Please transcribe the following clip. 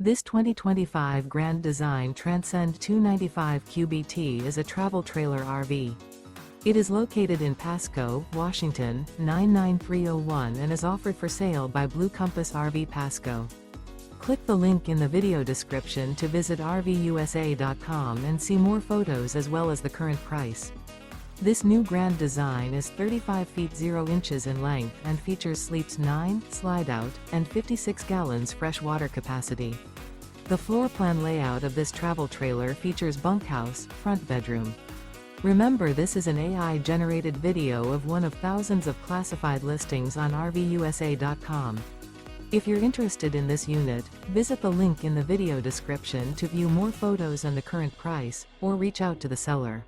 This 2025 Grand Design Transcend 295 QBT is a travel trailer RV. It is located in Pasco, Washington, 99301 and is offered for sale by Blue Compass RV Pasco. Click the link in the video description to visit RVUSA.com and see more photos as well as the current price. This new Grand Design is 35 feet 0 inches in length and features sleeps 9, Slideout, and 56 gallons fresh water capacity. The floor plan layout of this travel trailer features bunkhouse, front bedroom. Remember, this is an AI-generated video of one of thousands of classified listings on RVUSA.com. If you're interested in this unit, visit the link in the video description to view more photos and the current price, or reach out to the seller.